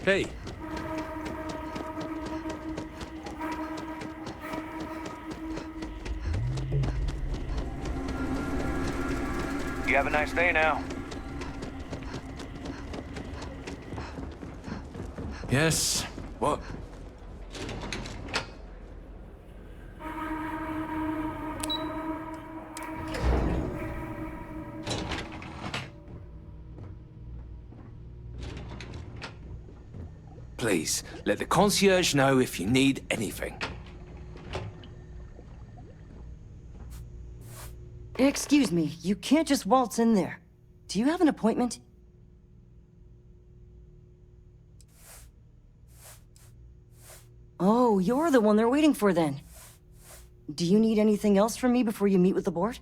Hey. You have a nice day now. Yes. What? Please, let the concierge know if you need anything. Excuse me, you can't just waltz in there. Do you have an appointment? Oh, you're the one they're waiting for then. Do you need anything else from me before you meet with the board?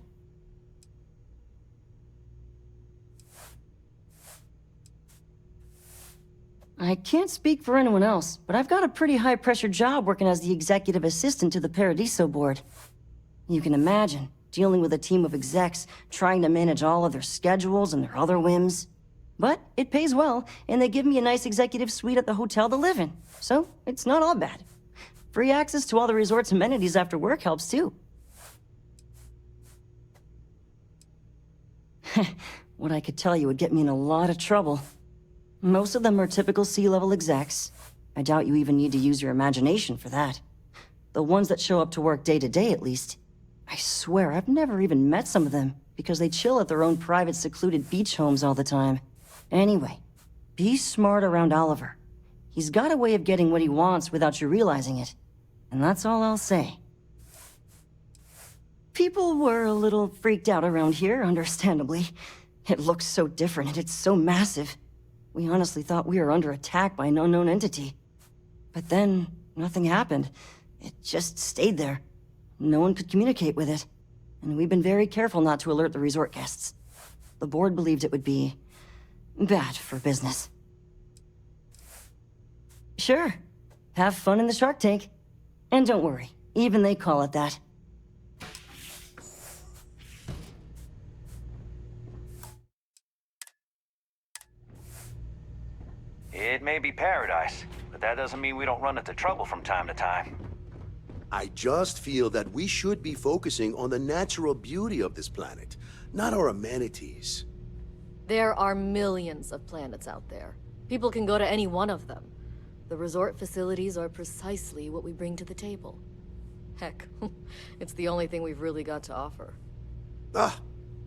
I can't speak for anyone else, but I've got a pretty high-pressure job working as the executive assistant to the Paradiso board. You can imagine, dealing with a team of execs, trying to manage all of their schedules and their other whims. But it pays well, and they give me a nice executive suite at the hotel to live in, so it's not all bad. Free access to all the resort's amenities after work helps too. What I could tell you would get me in a lot of trouble. Most of them are typical C-level execs. I doubt you even need to use your imagination for that. The ones that show up to work day to day, at least. I swear, I've never even met some of them, because they chill at their own private secluded beach homes all the time. Anyway, be smart around Oliver. He's got a way of getting what he wants without you realizing it. And that's all I'll say. People were a little freaked out around here, understandably. It looks so different and it's so massive. We honestly thought we were under attack by an unknown entity. But then, nothing happened. It just stayed there. No one could communicate with it. And we've been very careful not to alert the resort guests. The board believed it would be bad for business. Sure. Have fun in the shark tank. And don't worry, even they call it that. It may be paradise, but that doesn't mean we don't run into trouble from time to time. I just feel that we should be focusing on the natural beauty of this planet, not our amenities. There are millions of planets out there. People can go to any one of them. The resort facilities are precisely what we bring to the table. Heck, it's the only thing we've really got to offer.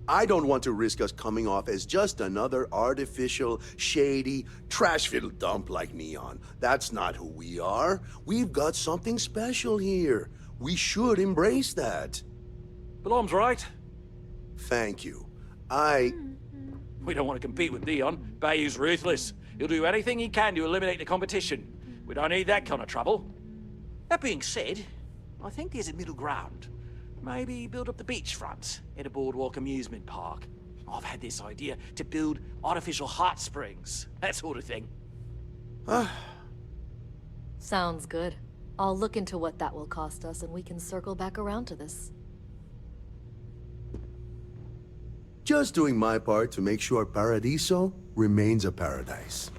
I don't want to risk us coming off as just another artificial, shady, trash-filled dump like Neon. That's not who we are. We've got something special here. We should embrace that. Balom's right. Thank you. We don't want to compete with Neon. Bayou's ruthless. He'll do anything he can to eliminate the competition. We don't need that kind of trouble. That being said, I think there's a middle ground. Maybe build up the beachfront in a boardwalk amusement park. I've had this idea to build artificial hot springs, that sort of thing. Sounds good. I'll look into what that will cost us and we can circle back around to this. Just doing my part to make sure Paradiso remains a paradise.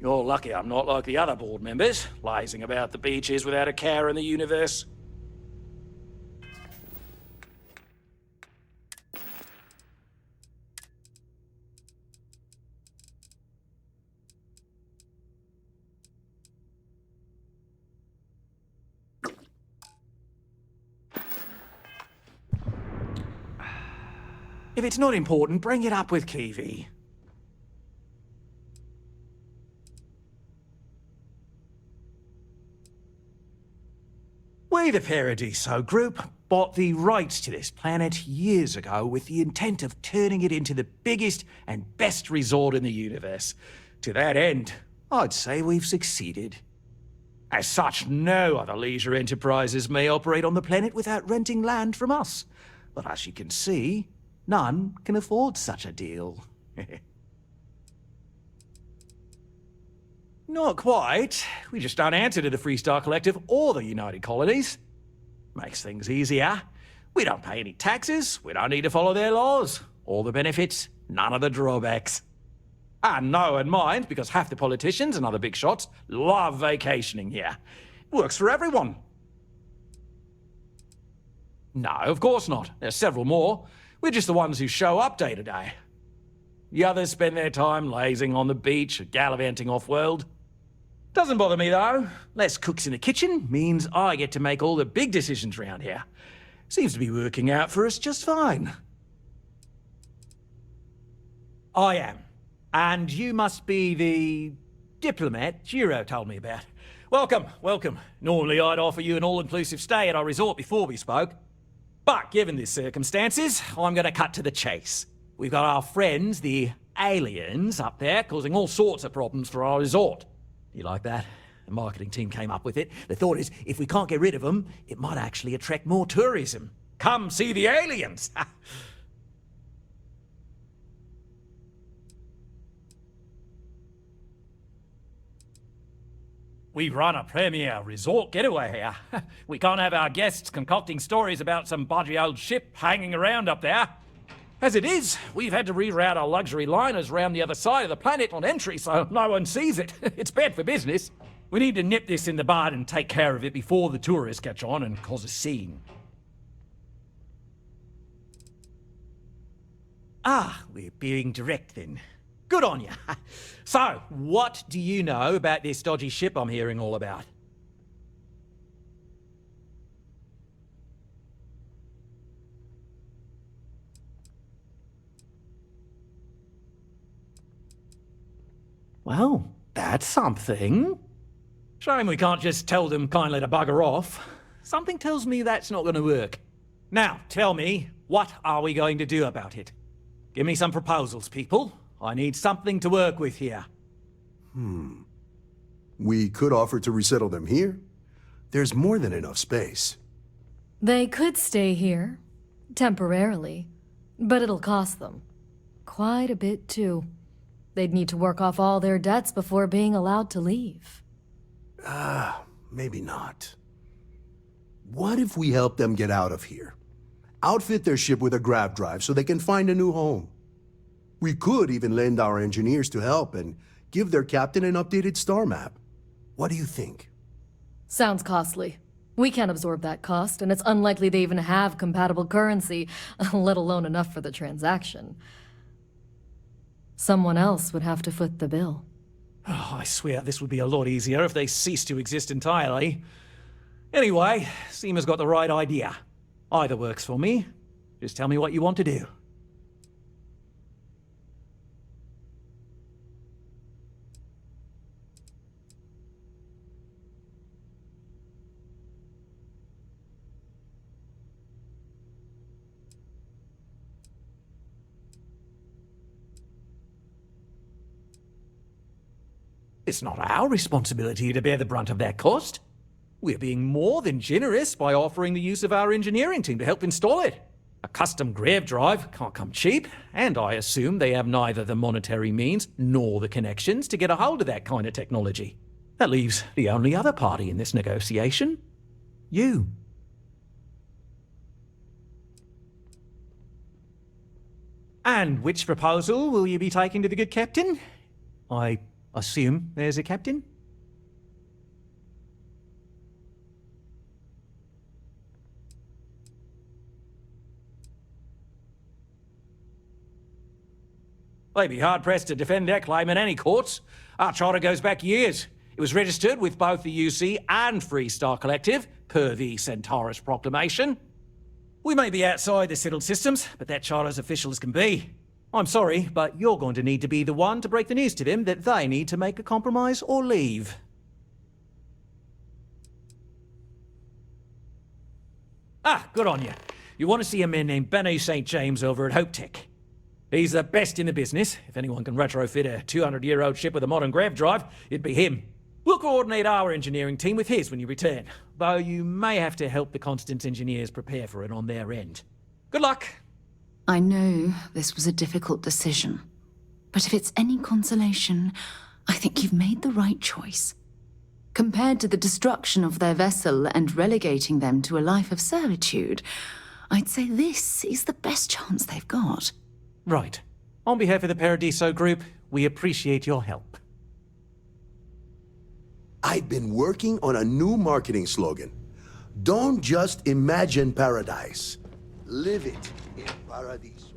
You're lucky I'm not like the other board members, lazing about the beaches without a care in the universe. If it's not important, bring it up with Kiwi. We, the Paradiso Group, bought the rights to this planet years ago with the intent of turning it into the biggest and best resort in the universe. To that end, I'd say we've succeeded. As such, no other leisure enterprises may operate on the planet without renting land from us. But as you can see, none can afford such a deal. Not quite. We just don't answer to the Freestar Collective or the United Colonies. Makes things easier. We don't pay any taxes, we don't need to follow their laws. All the benefits, none of the drawbacks. And no one minds because half the politicians and other big shots love vacationing here. Works for everyone. No, of course not. There's several more. We're just the ones who show up day to day. The others spend their time lazing on the beach or gallivanting off-world. Doesn't bother me though. Less cooks in the kitchen means I get to make all the big decisions around here. Seems to be working out for us just fine. I am. And you must be the diplomat Giro told me about. Welcome, welcome. Normally I'd offer you an all-inclusive stay at our resort before we spoke. But given the circumstances, I'm going to cut to the chase. We've got our friends, the aliens, up there causing all sorts of problems for our resort. You like that? The marketing team came up with it. The thought is, if we can't get rid of them, it might actually attract more tourism. Come see the aliens! We run a premier resort getaway here. We can't have our guests concocting stories about some budgy old ship hanging around up there. As it is, we've had to reroute our luxury liners round the other side of the planet on entry so no one sees it. It's bad for business. We need to nip this in the bud and take care of it before the tourists catch on and cause a scene. Ah, we're being direct then. Good on you. So, what do you know about this dodgy ship I'm hearing all about? Well, that's something. Shame we can't just tell them kindly to bugger off. Something tells me that's not going to work. Now, tell me, what are we going to do about it? Give me some proposals, people. I need something to work with here. We could offer to resettle them here. There's more than enough space. They could stay here, temporarily, but it'll cost them. Quite a bit, too. They'd need to work off all their debts before being allowed to leave. Maybe not. What if we help them get out of here? Outfit their ship with a grav drive so they can find a new home. We could even lend our engineers to help and give their captain an updated star map. What do you think? Sounds costly. We can't absorb that cost, and it's unlikely they even have compatible currency, let alone enough for the transaction. Someone else would have to foot the bill. Oh, I swear this would be a lot easier if they ceased to exist entirely. Anyway, Seema's got the right idea. Either works for me. Just tell me what you want to do. It's not our responsibility to bear the brunt of that cost. We're being more than generous by offering the use of our engineering team to help install it. A custom Grav drive can't come cheap, and I assume they have neither the monetary means nor the connections to get a hold of that kind of technology. That leaves the only other party in this negotiation. You. And which proposal will you be taking to the good captain? I assume there's a captain? They'd be hard-pressed to defend their claim in any courts. Our charter goes back years. It was registered with both the UC and Freestar Collective, per the Centaurus Proclamation. We may be outside the settled systems, but that charter's official as can be. I'm sorry, but you're going to need to be the one to break the news to them that they need to make a compromise or leave. Ah, good on you. You want to see a man named Benny St. James over at Hope Tech. He's the best in the business. If anyone can retrofit a 200-year-old ship with a modern grav drive, it'd be him. We'll coordinate our engineering team with his when you return, though you may have to help the Constance engineers prepare for it on their end. Good luck. I know this was a difficult decision, but if it's any consolation, I think you've made the right choice. Compared to the destruction of their vessel and relegating them to a life of servitude, I'd say this is the best chance they've got. Right. On behalf of the Paradiso Group, we appreciate your help. I've been working on a new marketing slogan. Don't just imagine paradise. Live it in Paradiso.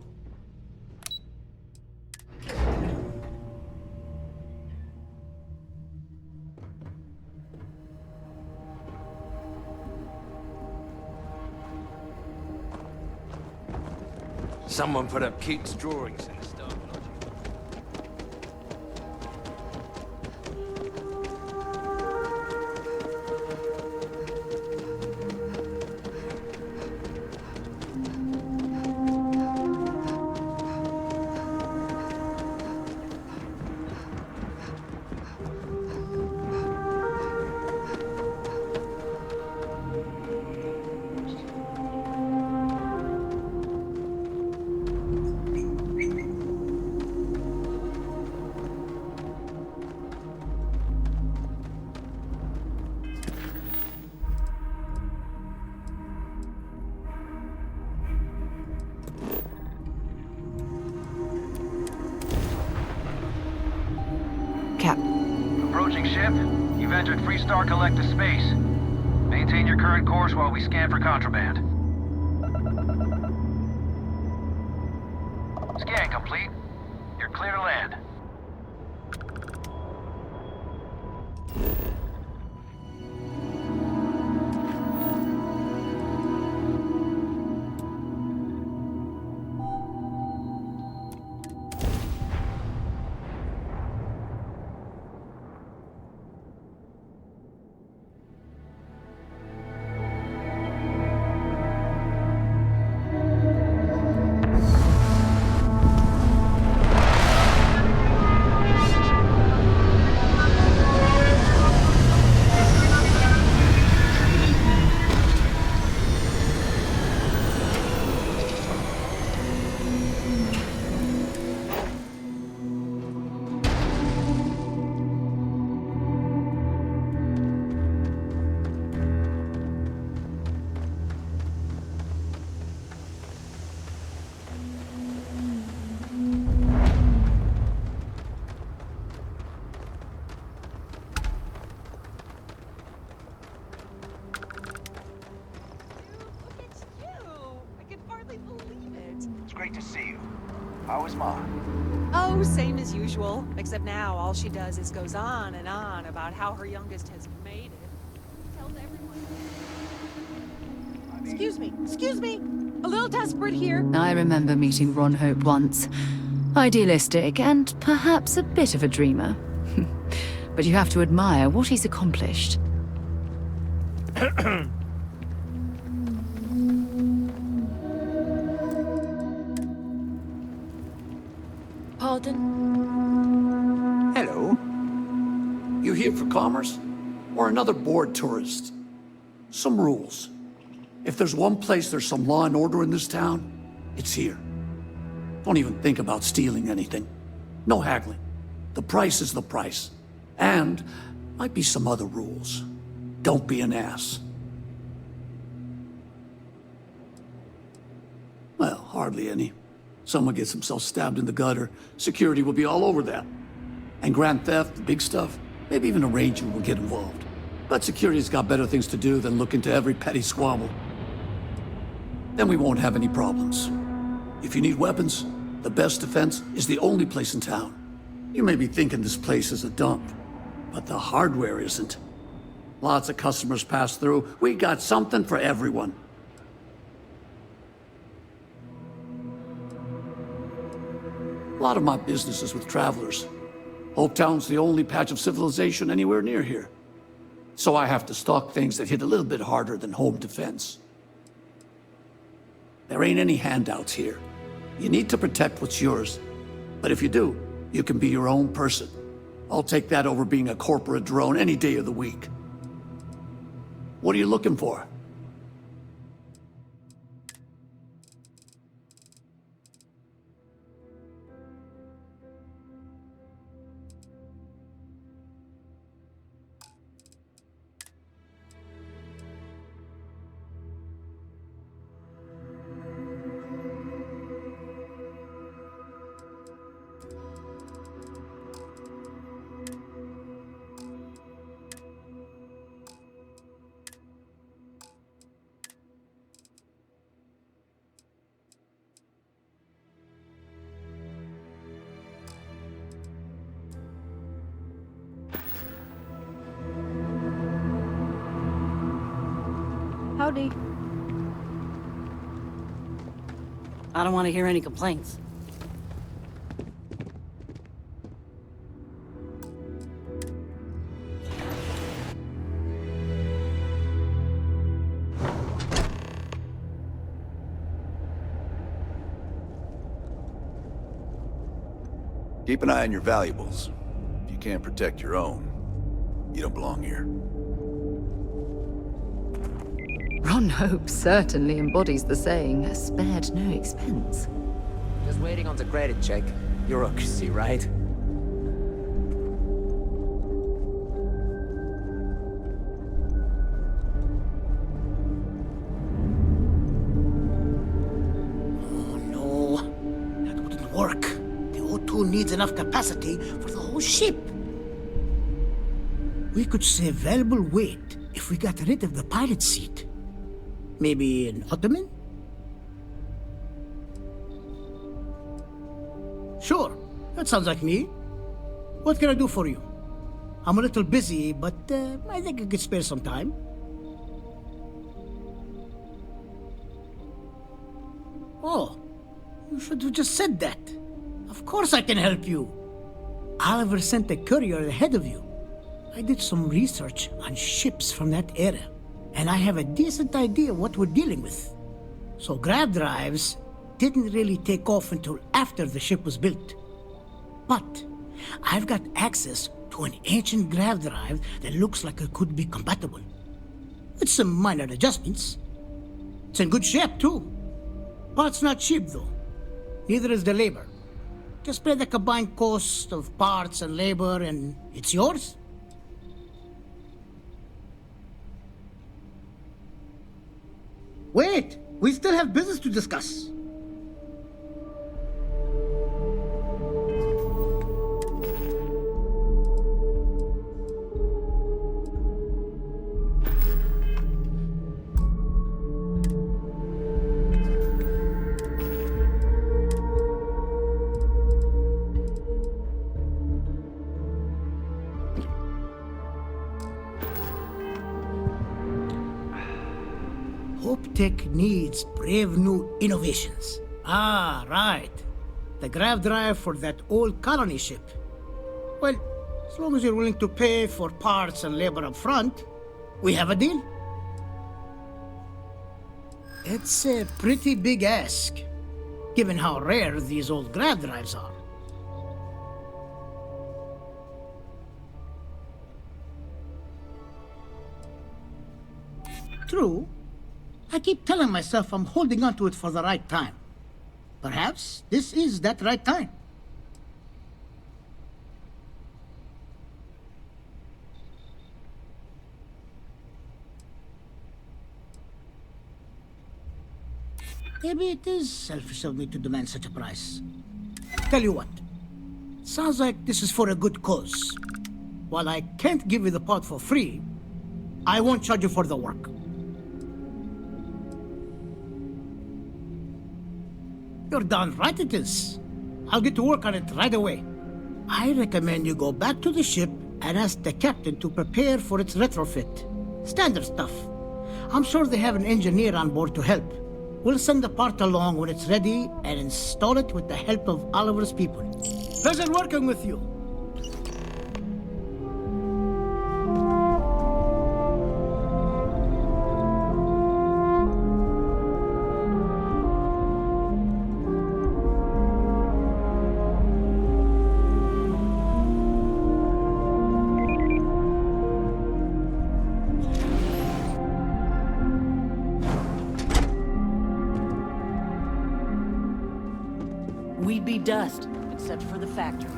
Someone put up Keaton's drawings in the Starfield. Cap. Approaching ship. You've entered Freestar Collective space. Maintain your current course while we scan for contraband. Scan complete. You're clear to land. Great to see you. How is Ma? Oh, same as usual. Except now all she does is goes on and on about how her youngest has made it. Tells everyone. Excuse me. A little desperate here. I remember meeting Ron Hope once. Idealistic and perhaps a bit of a dreamer. But you have to admire what he's accomplished. Pardon? Hello. You here for commerce? Or another bored tourist? Some rules. If there's one place there's some law and order in this town, it's here. Don't even think about stealing anything. No haggling. The price is the price. And might be some other rules. Don't be an ass. Well, hardly any. Someone gets himself stabbed in the gutter, security will be all over that. And grand theft, the big stuff, maybe even a ranger will get involved. But security's got better things to do than look into every petty squabble. Then we won't have any problems. If you need weapons, the best defense is the only place in town. You may be thinking this place is a dump, but the hardware isn't. Lots of customers pass through. We got something for everyone. A lot of my business is with travelers. Hope Town's the only patch of civilization anywhere near here. So I have to stock things that hit a little bit harder than home defense. There ain't any handouts here. You need to protect what's yours. But if you do, you can be your own person. I'll take that over being a corporate drone any day of the week. What are you looking for? Howdy. I don't want to hear any complaints. Keep an eye on your valuables. If you can't protect your own, you don't belong here. Ron Hope certainly embodies the saying, spared no expense. Just waiting on the credit check. Bureaucracy, right? Oh no, that wouldn't work. The O2 needs enough capacity for the whole ship. We could save valuable weight if we got rid of the pilot seat. Maybe an ottoman? Sure, that sounds like me. What can I do for you? I'm a little busy, but I think I could spare some time. Oh, you should have just said that. Of course I can help you. Oliver sent a courier ahead of you. I did some research on ships from that era, and I have a decent idea what we're dealing with. So Grav drives didn't really take off until after the ship was built. But I've got access to an ancient Grav drive that looks like it could be compatible. With some minor adjustments. It's in good shape too. Parts not cheap though. Neither is the labor. Just pay the combined cost of parts and labor and it's yours. Wait, we still have business to discuss. Tech needs brave new innovations. Ah, right. The Grav drive for that old colony ship. Well, as long as you're willing to pay for parts and labor up front, we have a deal. It's a pretty big ask, given how rare these old Grav drives are. True. I keep telling myself I'm holding on to it for the right time. Perhaps this is that right time. Maybe it is selfish of me to demand such a price. Tell you what, sounds like this is for a good cause. While I can't give you the part for free, I won't charge you for the work. You're darn right it is. I'll get to work on it right away. I recommend you go back to the ship and ask the captain to prepare for its retrofit. Standard stuff. I'm sure they have an engineer on board to help. We'll send the part along when it's ready and install it with the help of Oliver's people. Pleasure working with you. We'd be dust, except for the factory.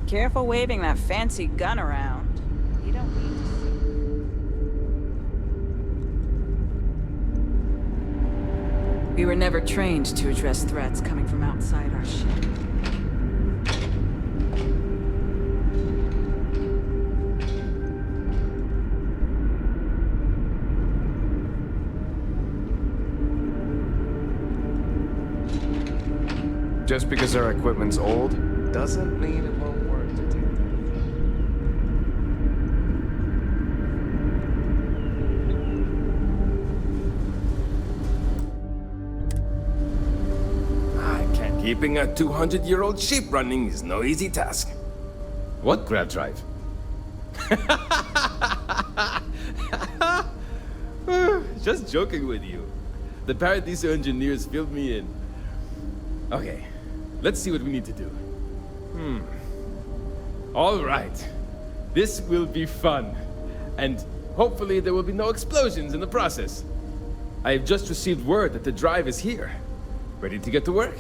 Careful waving that fancy gun around. You don't need to... We were never trained to address threats coming from outside our ship. Just because our equipment's old, doesn't mean it won't work to take them. Keeping a 200-year-old ship running is no easy task. What Grav drive? Just joking with you. The Paradiso engineers filled me in. Okay, let's see what we need to do. All right. This will be fun. And hopefully there will be no explosions in the process. I have just received word that the drive is here. Ready to get to work?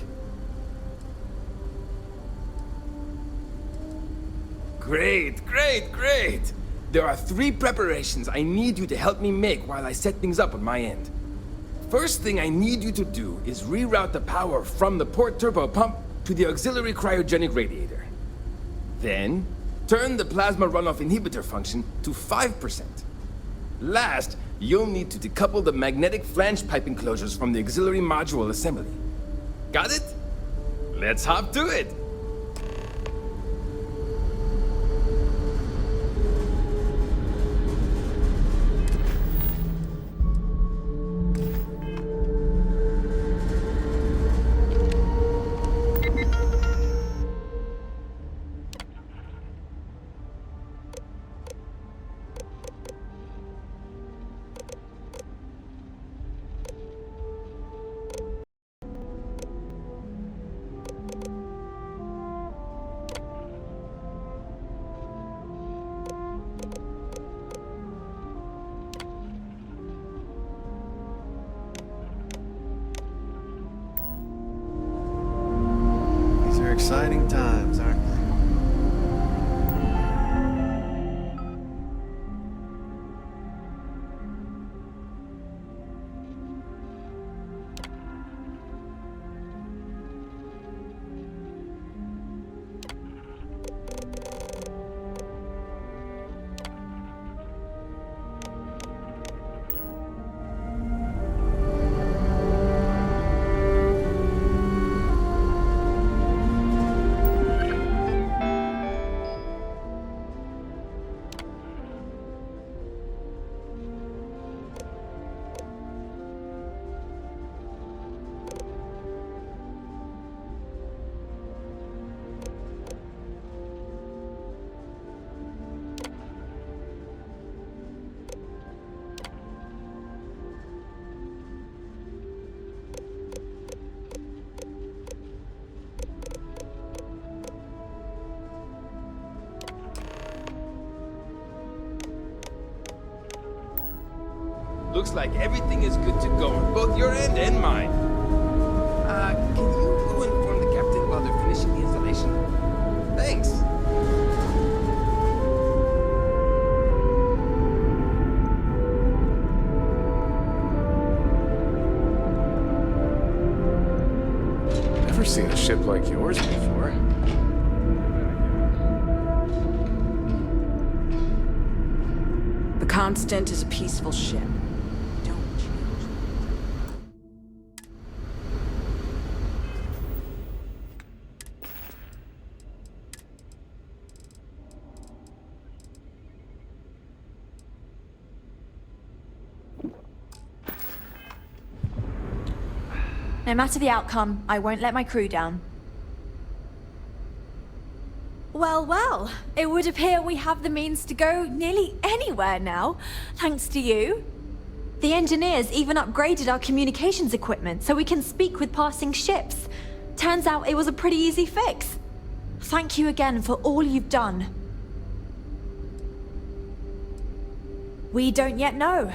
Great, great, great! There are 3 preparations I need you to help me make while I set things up on my end. First thing I need you to do is reroute the power from the port turbo pump to the auxiliary cryogenic radiator. Then, turn the plasma runoff inhibitor function to 5%. Last, you'll need to decouple the magnetic flange pipe enclosures from the auxiliary module assembly. Got it? Let's hop to it! Exciting times, aren't they? Looks like everything is good to go on both your end and mine. Can you go inform the captain while they're finishing the installation? Thanks. Never seen a ship like yours before. The Constant is a peaceful ship. No matter the outcome, I won't let my crew down. Well, well, it would appear we have the means to go nearly anywhere now, thanks to you. The engineers even upgraded our communications equipment so we can speak with passing ships. Turns out it was a pretty easy fix. Thank you again for all you've done. We don't yet know,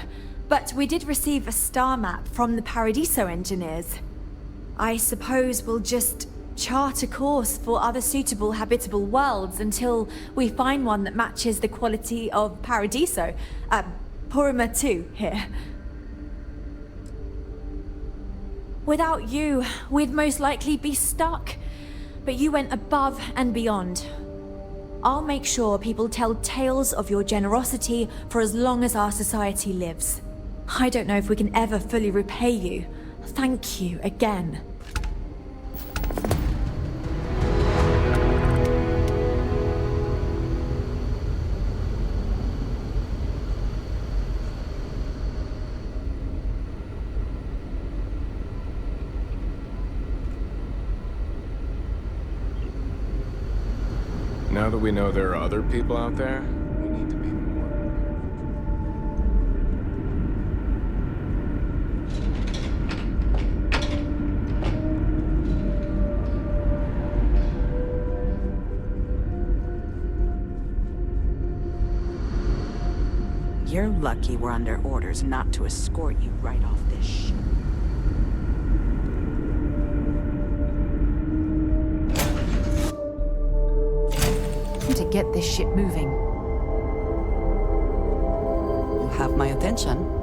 but we did receive a star map from the Paradiso engineers. I suppose we'll just chart a course for other suitable habitable worlds until we find one that matches the quality of Paradiso. Porima 2 here. Without you, we'd most likely be stuck. But you went above and beyond. I'll make sure people tell tales of your generosity for as long as our society lives. I don't know if we can ever fully repay you. Thank you again. Now that we know there are other people out there, we need to be more. You're lucky we're under orders not to escort you right off this ship. To get this ship moving. You have my attention.